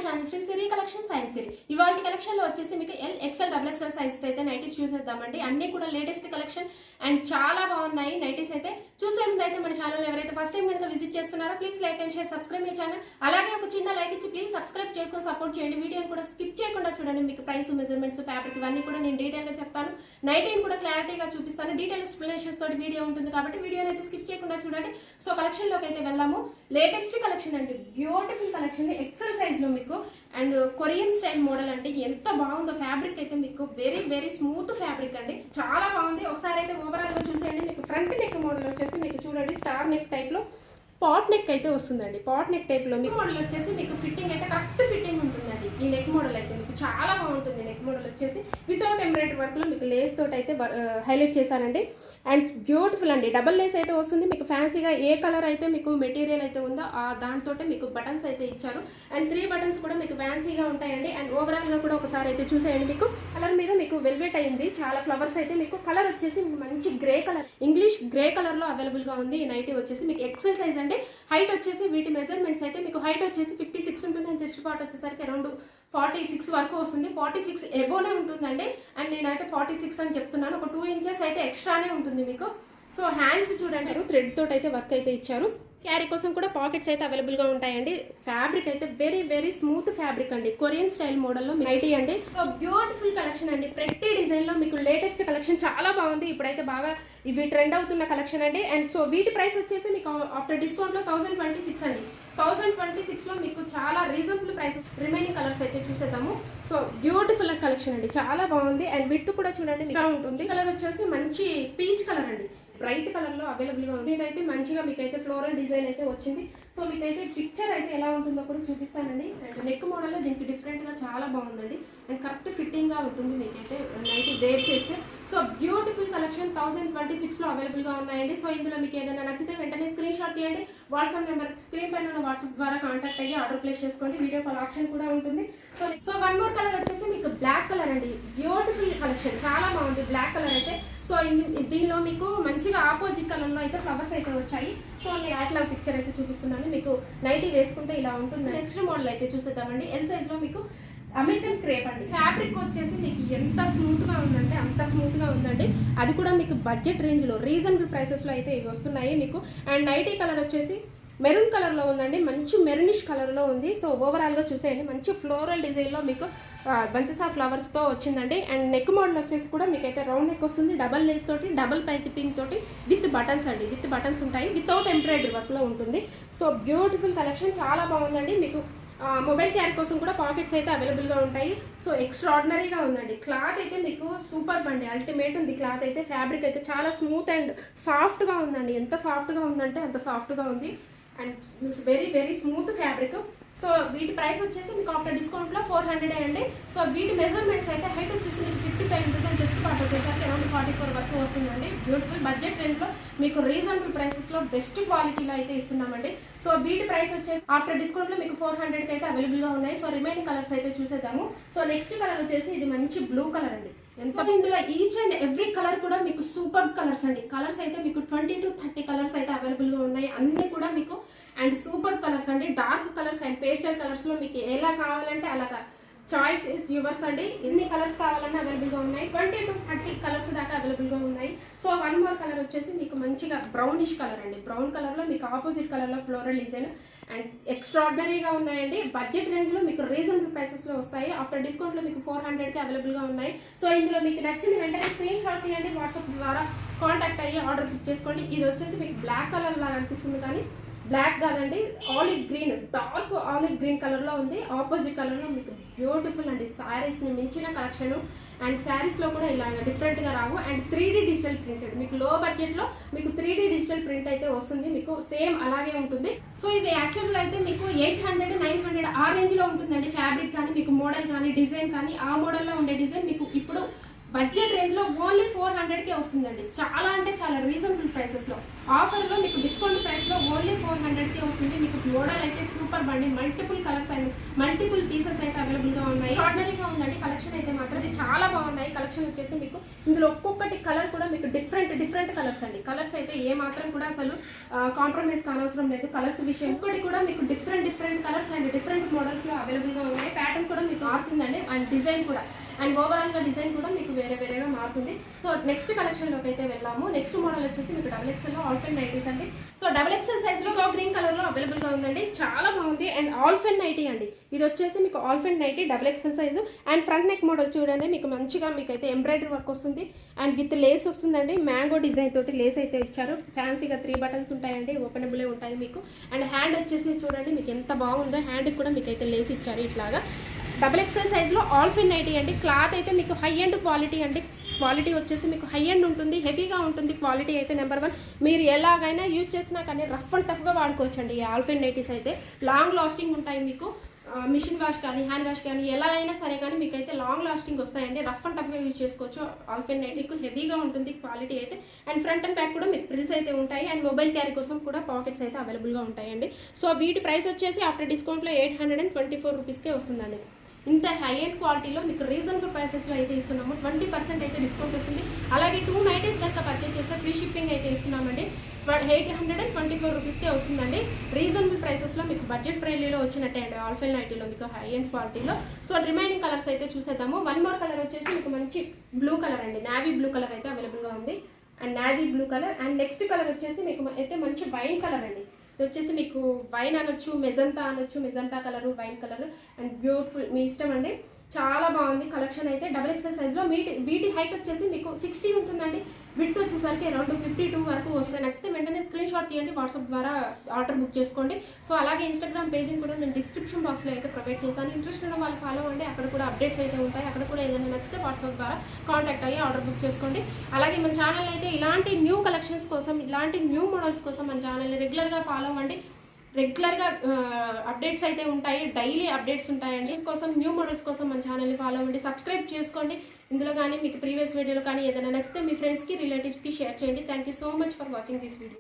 Channel Shri సిరి collection science సిరి. ఇవాళ collection లో వచ్చేసి మీకు L XL double XL sizes అయితే నైటీస్ చూసేద్దామండి. అన్ని కూడా లేటెస్ట్ కలెక్షన్ అండ్ చాలా బాగున్నాయి నైటీస్ అయితే. చూసే ముందు అయితే మన ఛానల్ ఎవరైతే ఫస్ట్ టైం కనుక విజిట్ చేస్తున్నారో please like and share, subscribe my channel. అలాగే ఒక చిన్న లైక్ ఇచ్చి ప్లీజ్ సబ్స్క్రైబ్ చేసుకొని సపోర్ట్ చేయండి. వీడియోని కూడా స్కిప్ చేయకుండా చూడండి. మీకు ప్రైస్, మెజర్మెంట్స్, ఫ్యాబ్రిక్ ఇవన్నీ కూడా నేను డీటెయిల్ గా చెప్తాను. నైటీని కూడా క్లారిటీగా చూపిస్తాను. డీటెయిల్ ఎక్స్ప్లెనేషన్స్ తోటి వీడియో ఉంటుంది కాబట్టి వీడియోని అయితే స్కిప్ చేయకుండా చూడండి. సో కలెక్షన్ లోకి అయితే వెళ్దాము. లేటెస్ట్ కలెక్షన్ అండి, బ్యూటిఫుల్ కలెక్షన్ ఎక్సెల్ సైజ్ లో మీకు అండ్ కొరియన్ స్టైల్ మోడల్ అండి. ఎంత బాగుందో ఫ్యాబ్రిక్ అయితే మీకు వెరీ వెరీ స్మూత్ ఫ్యాబ్రిక్ అండి, చాలా బాగుంది. ఒకసారి అయితే ఓవరాల్ గా చూసేయండి. మీకు ఫ్రంట్ నెక్ మోడల్ వచ్చేసి మీకు చూడండి స్టార్ నెక్ టైప్ లో పాట్ నెక్ అయితే వస్తుందండి. పాట్ నెక్ టైప్ లో మీకు మోడల్ వచ్చేసి మీకు ఫిట్టింగ్ అయితే కరెక్ట్ ఫిట్టింగ్ ఉంటుందండి. ఈ నెక్ మోడల్ అయితే మీకు చాలా బాగుంటుంది. నెక్ మోడల్ వచ్చేసి వితౌట్ ఎంబ్రాయిడరీ వర్క్ లో మీకు లేస్ తోటి అయితే హైలైట్ చేశారండి. అండ్ బ్యూటిఫుల్ అండి, డబల్ లేస్ అయితే వస్తుంది మీకు. ఫ్యాన్సీగా ఏ కలర్ అయితే మీకు మెటీరియల్ అయితే ఉందో ఆ దాంతో మీకు బటన్స్ అయితే ఇచ్చారు. అండ్ 3 బటన్స్ కూడా మీకు ఫ్యాన్సీగా ఉంటాయండి. అండ్ ఓవరాల్ గా కూడా ఒకసారి అయితే చూసేయండి. మీకు కలర్ మీద మీకు వెల్వెట్ అయింది, చాలా ఫ్లవర్స్ అయితే మీకు. కలర్ వచ్చేసి మంచి grey colour, English grey colour లో అవైలబుల్ గా ఉంది. ఈ నైటీ వచ్చేసి మీకు ఎక్సెల్ సైజ్ అండి. హైట్ వచ్చేసి వీటి మెజర్మెంట్స్ అయితే మీకు హైట్ వచ్చేసి 56 ఉంటుంది. అండ్ చెస్ట్ పార్ట్ వచ్చేసరికి అరౌండ్ 46 వరకు వస్తుంది. 46 ఎబోనే ఉంటుందండి. అండ్ నేనైతే 46 అని చెప్తున్నాను. ఒక 2 ఇంచెస్ అయితే ఎక్స్ట్రానే ఉంటుంది మీకు. సో హ్యాండ్స్ చూడండి, థ్రెడ్ తోటి అయితే వర్క్ అయితే ఇచ్చారు. క్యారీ కోసం కూడా పాకెట్స్ అయితే అవైలబుల్ గా ఉంటాయండి. ఫ్యాబ్రిక్ అయితే వెరీ వెరీ స్మూత్ ఫ్యాబ్రిక్ అండి. కొరియన్ స్టైల్ మోడల్లో నైటీ అండి. సో బ్యూటిఫుల్ కలెక్షన్ అండి. ప్రతి డిజైన్ లో మీకు లేటెస్ట్ కలెక్షన్ చాలా బాగుంది. ఇప్పుడైతే బాగా ఇవి ట్రెండ్ అవుతున్న కలెక్షన్ అండి. అండ్ సో వీటి ప్రైస్ వచ్చేసి మీకు ఆఫ్టర్ డిస్కౌంట్ లో 1026 అండి. 1026 లో మీకు చాలా రీజనబుల్ ప్రైసెస్. రిమైనింగ్ కలర్స్ అయితే చూసేద్దాము. సో బ్యూటిఫుల్ కలెక్షన్ అండి, చాలా బాగుంది. అండ్ విత్ కూడా చూడండి ఇలా ఉంటుంది. కలర్ వచ్చేసి మంచి పీచ్ కలర్ అండి, బ్రైట్ కలర్ లో అవైలబుల్ గా ఉంది. ఇదైతే మంచిగా మీకైతే ఫ్లోరల్ డిజైన్ అయితే వచ్చింది. సో మీకైతే పిక్చర్ అయితే ఎలా ఉంటుందో కూడా చూపిస్తానండి. అండ్ నెక్ మోడల్ దీనికి డిఫరెంట్ గా చాలా బాగుందండి. అండ్ కరెక్ట్ ఫిట్టింగ్ గా ఉంటుంది మీకైతే నైట్ వేర్ చేస్తే. సో బ్యూటిఫుల్ కలెక్షన్ 1026 లో అవైలబుల్ గా ఉన్నాయండి. సో ఇందులో మీకు ఏదైనా నచ్చితే వెంటనే స్క్రీన్ షాట్ తీయండి. వాట్సాప్ నెంబర్ స్క్రీన్ పైన ఉన్న వాట్సాప్ ద్వారా కాంటాక్ట్ అయ్యి ఆర్డర్ ప్లేస్ చేసుకోండి. వీడియో కాల్ ఆప్షన్ కూడా ఉంటుంది. సో వన్ మోర్ కలర్ వచ్చేసి మీకు బ్లాక్ కలర్ అండి. బ్యూటిఫుల్ కలెక్షన్, చాలా బాగుంది బ్లాక్ కలర్ అయితే. సో దీనిలో మీకు మంచిగా ఆపోజిట్ కలర్ లో అయితే ఫ్లవర్స్ అయితే వచ్చాయి. సో నేను అట్లా పిక్చర్ అయితే చూపిస్తున్నాను. మీకు నైటీ వేసుకుంటే ఇలా ఉంటుంది. నెక్స్ట్ మోడల్ అయితే చూసేద్దామండి. ఎల్ సైజ్ లో మీకు అమెరికన్ క్రేప్ అండి. ఫ్యాబ్రిక్ వచ్చేసి మీకు ఎంత స్మూత్ గా ఉందంటే అంత స్మూత్ గా ఉందండి. అది కూడా మీకు బడ్జెట్ రేంజ్ లో రీజనబుల్ ప్రైసెస్ లో అయితే ఇవి వస్తున్నాయి మీకు. అండ్ నైటీ కలర్ వచ్చేసి మెరూన్ కలర్ లో ఉందండి, మంచి మెరూనిష్ కలర్ లో ఉంది. సో ఓవరాల్ గా చూసేయండి, మంచి ఫ్లోరల్ డిజైన్ లో మీకు బంచెస్ ఆఫ్ ఫ్లవర్స్ తో వచ్చిందండి. అండ్ నెక్ మోడల్ వచ్చేసి కూడా మీకైతే రౌండ్ నెక్ వస్తుంది. డబల్ లేస్ తోటి, డబల్ పైపింగ్ తోటి విత్ బటన్స్ అండి. విత్ బటన్స్ ఉంటాయి, వితౌట్ ఎంబ్రాయిడరీ వర్క్ లో ఉంటుంది. సో బ్యూటిఫుల్ కలెక్షన్, చాలా బాగుందండి. మీకు మొబైల్ క్యారీ కోసం కూడా పాకెట్స్ అయితే అవైలబుల్ గా ఉంటాయి. సో ఎక్స్ట్రాడినరీగా ఉందండి. క్లాత్ అయితే మీకు సూపర్ బండి, అల్టిమేట్ ఉంది క్లాత్ అయితే. ఫ్యాబ్రిక్ అయితే చాలా స్మూత్ అండ్ సాఫ్ట్ గా ఉందండి. ఎంత సాఫ్ట్ గా ఉందంటే అంత సాఫ్ట్ గా ఉంది. And very very smooth fabric. So వీటి ప్రైస్ వచ్చేసి మీకు ఆఫ్టర్ డిస్కౌంట్ లో 400 అండి. సో వీటి మెజర్మెంట్స్ అయితే హైట్ వచ్చేసి మీకు 55 ఉంటుంది. జస్ట్ పార్ట్ వచ్చేసరికి అరౌండ్ 44 వరకు వస్తుందండి. బ్యూటిఫుల్ బడ్జెట్ రేంజ్ లో మీకు రీజనబుల్ ప్రైసెస్ లో బెస్ట్ క్వాలిటీలో అయితే ఇస్తున్నామండి. సో వీటి ప్రైస్ వచ్చేసి ఆఫ్టర్ డిస్కౌంట్ లో మీకు 400 కి అయితే అవైలబుల్ గా ఉన్నాయి. సో రిమైనింగ్ కలర్స్ అయితే చూసేద్దాము. సో నెక్స్ట్ కలర్ వచ్చేసి ఇది మంచి బ్లూ కలర్ అండి. ఎంత ఇందులో ఈచ్ అండ్ ఎవ్రీ కలర్ కూడా మీకు సూపర్ కలర్స్ అండి. కలర్స్ అయితే మీకు 20 to 30 కలర్స్ అయితే అవైలబుల్ గా ఉన్నాయి. అన్ని కూడా మీకు అండ్ సూపర్ కలర్స్ అండి. Dark colours and pastel colours లో మీకు ఎలా కావాలంటే అలాగా చాయిస్ ఇస్ యువర్స్ అండి. ఎన్ని కలర్స్ కావాలన్నా అవైలబుల్ గా ఉన్నాయి. 20 to 30 కలర్స్ దాకా అవైలబుల్ గా ఉన్నాయి. సో వన్ మోర్ కలర్ వచ్చేసి మీకు మంచిగా బ్రౌనిష్ కలర్ అండి. బ్రౌన్ కలర్ లో మీకు ఆపోజిట్ కలర్ లో ఫ్లోరల్ డిజైన్ అండ్ ఎక్స్ట్రాడినరీగా ఉన్నాయండి. బడ్జెట్ రేంజ్ లో మీకు రీజనబుల్ ప్రైసెస్ లో వస్తాయి. ఆఫ్టర్ డిస్కౌంట్ లో మీకు 400 కి అవైలబుల్ గా ఉన్నాయి. సో ఇందులో మీకు నచ్చింది వెంటనే స్క్రీన్ షాట్ తీయండి. వాట్సాప్ ద్వారా కాంటాక్ట్ అయ్యి ఆర్డర్ బుక్ చేసుకోండి. ఇది వచ్చేసి మీకు బ్లాక్ కలర్ లాగా అనిపిస్తుంది కానీ బ్లాక్ కాదండి, olive green, dark olive green colour లో ఉంది. ఆపోజిట్ కలర్ లో మీకు బ్యూటిఫుల్ అండి. శారీస్ ని మించిన కలెక్షన్. అండ్ శారీస్ లో కూడా ఇలాగ డిఫరెంట్ గా రావు. అండ్ 3D డిజిటల్ ప్రింటెడ్ మీకు లో బడ్జెట్ లో మీకు 3D డిజిటల్ ప్రింట్ అయితే వస్తుంది. మీకు సేమ్ అలాగే ఉంటుంది. సో ఇవి యాక్చువల్ గా అయితే మీకు 800, 900 ఆ రేంజ్ లో ఉంటుందండి. ఫ్యాబ్రిక్ కానీ మీకు మోడల్ కానీ డిజైన్ కానీ ఆ మోడల్ లో ఉండే డిజైన్ మీకు ఇప్పుడు బడ్జెట్ రేంజ్ లో ఓన్లీ 400కే వస్తుందండి. చాలా అంటే చాలా రీజనబుల్ ప్రైసెస్ లో ఆఫర్ లో మీకు డిస్కౌంట్ ప్రైస్ లో ఓన్లీ 400కే వస్తుంది. మీకు మోడల్ అయితే సూపర్ బండి, multiple colours and multiple pieces అయితే అవైలబుల్ గా ఉన్నాయి. ఆర్డినరీగా ఉందండి కలెక్షన్ అయితే మాత్రం ఇది చాలా బాగున్నాయి. కలెక్షన్ వచ్చేసి మీకు ఇందులో ఒక్కొక్కటి కలర్ కూడా మీకు డిఫరెంట్ కలర్స్ అండి. కలర్స్ అయితే ఏ మాత్రం కూడా అసలు కాంప్రమైజ్ కానవసరం లేదు. కలర్స్ విషయం ఒక్కటి కూడా మీకు different colours and different models లో అవైలబుల్ గా ఉన్నాయి. ప్యాటర్న్ కూడా మీకు మారుతుందండి అండ్ డిజైన్ కూడా అండ్ ఓవరాల్ గా డిజైన్ కూడా మీకు వేరేగా మారుతుంది. సో నెక్స్ట్ కలెక్షన్ లోకి అయితే వెళ్ళాము. నెక్స్ట్ మోడల్ వచ్చేసి మీకు XXL లో ఆల్ఫెన్ నైటీస్ అండి. సో XXL సైజ్ లో గ్రీన్ కలర్ లో అవైలబుల్ గా ఉందండి. చాలా బాగుంది అండ్ ఆల్ఫెన్ నైటీ అండి. ఇది వచ్చేసి మీకు ఆల్ఫెన్ nighty XXL size and front neck model చూడండి. మీకు మంచిగా మీకు అయితే ఎంబ్రాయిడరీ వర్క్ వస్తుంది అండ్ విత్ లేస్ వస్తుందండి. మ్యాంగో డిజైన్ తోటి లేస్ అయితే ఇచ్చారు. ఫ్యాన్సీగా 3 బటన్స్ ఉంటాయండి, ఓపెనబుల్ ఉంటాయి మీకు. అండ్ హ్యాండ్ వచ్చేసి చూడండి మీకు ఎంత బాగుందో. హ్యాండ్కి కూడా మీకు అయితే లేస్ ఇచ్చారు ఇట్లాగా. XXL సైజులో ఆల్ఫిన్ నైటీ అండి. క్లాత్ అయితే మీకు హై ఎండ్ క్వాలిటీ అండి. క్వాలిటీ వచ్చేసి మీకు హై ఎండ్ ఉంటుంది, హెవీగా ఉంటుంది. క్వాలిటీ అయితే నెంబర్ 1. మీరు ఎలాగైనా యూజ్ చేసినా కానీ రఫ్ అండ్ టఫ్గా వాడుకోవచ్చండి. ఈ ఆల్ఫిన్ నైటీస్ అయితే లాంగ్ లాస్టింగ్ ఉంటాయి మీకు. మిషన్ వాష్ కానీ హ్యాండ్ వాష్ కానీ ఎలా అయినా సరే కానీ మీకు అయితే లాంగ్ లాస్టింగ్ వస్తాయండి. రఫ్ అండ్ టఫ్గా యూజ్ చేసుకోవచ్చు. ఆల్ఫిన్ నైటీకు హెవీగా ఉంటుంది క్వాలిటీ అయితే. అండ్ ఫ్రంట్ అండ్ బ్యాక్ కూడా మీకు ప్రిల్స్ అయితే ఉంటాయి అండ్ మొబైల్ క్యారీ కోసం కూడా పాకెట్స్ అయితే అవైలబుల్గా ఉంటాయండి. సో వీటి ప్రైస్ వచ్చేసి ఆఫ్టర్ డిస్కౌంట్లో 824 రూపీస్కే వస్తుందండి. ఇంత హై ఎండ్ క్వాలిటీలో మీకు రీజనబుల్ ప్రైసెస్లో అయితే ఇస్తున్నాము. 20% అయితే డిస్కౌంట్ వస్తుంది. అలాగే 2 నైటీస్ కనుక పర్చేస్ చేస్తే ఫ్రీ షిప్పింగ్ అయితే ఇస్తున్నామండి. 824 రూపీస్కే వస్తుందండి. రీజనబుల్ ప్రైసెస్లో మీకు బడ్జెట్ ఫ్రెండ్లీలో వచ్చినట్టే అండి ఆల్ఫెన్ నైటీలో మీకు హై ఎండ్ క్వాలిటీలో. సో రిమైనింగ్ కలర్స్ అయితే చూసేద్దాము. 1 మోర్ కలర్ వచ్చేసి మీకు మంచి బ్లూ కలర్ అండి. నావీ బ్లూ కలర్ అయితే అవైలబుల్గా ఉంది and navy blue colour. And next colour వచ్చేసి మీకు అయితే మంచి వైన్ కలర్ అండి. ఇది వచ్చేసి మీకు వైన్ అనొచ్చు, magenta colour, wine colour and beautiful, మీ ఇష్టం అండి. చాలా బాగుంది కలెక్షన్ అయితే. XXL సైజ్లో వీటి హైట్ వచ్చేసి మీకు 60 ఉంటుందండి. విడ్త్ వచ్చేసరికి అరౌండ్ 52 వరకు వస్తాయి. నచ్చితే వెంటనే స్క్రీన్ షాట్ తీయండి, వాట్సాప్ ద్వారా ఆర్డర్ బుక్ చేసుకోండి. సో అలాగే ఇన్స్టాగ్రామ్ పేజ్ని కూడా నేను డిస్క్రిప్షన్ బాక్స్లో అయితే ప్రొవైడ్ చేశాను. ఇంట్రెస్ట్ ఉన్న వాళ్ళు ఫాలో అవ్వండి. అక్కడ కూడా అప్డేట్స్ అయితే ఉంటాయి. అక్కడ కూడా ఏదైనా నచ్చితే వాట్సాప్ ద్వారా కాంటాక్ట్ అయ్యి ఆర్డర్ బుక్ చేసుకోండి. అలాగే మన ఛానల్ అయితే ఇలాంటి న్యూ కలెక్షన్స్ కోసం, ఇలాంటి న్యూ మోడల్స్ కోసం మన ఛానల్ని రెగ్యులర్గా ఫాలో అవ్వండి. రెగ్యులర్గా అప్డేట్స్ అయితే ఉంటాయి, డైలీ అప్డేట్స్ ఉంటాయండి. కోసం న్యూ మోడల్స్ కోసం మన ఛానల్ని ఫాలో అవ్వండి, సబ్స్క్రైబ్ చేసుకోండి. ఇందులో కానీ మీకు ప్రీవియస్ వీడియోలో కానీ ఏదైనా నచ్చితే మీ ఫ్రెండ్స్కి, రిలేటివ్స్కి షేర్ చేయండి. Thank you so much for watching this video.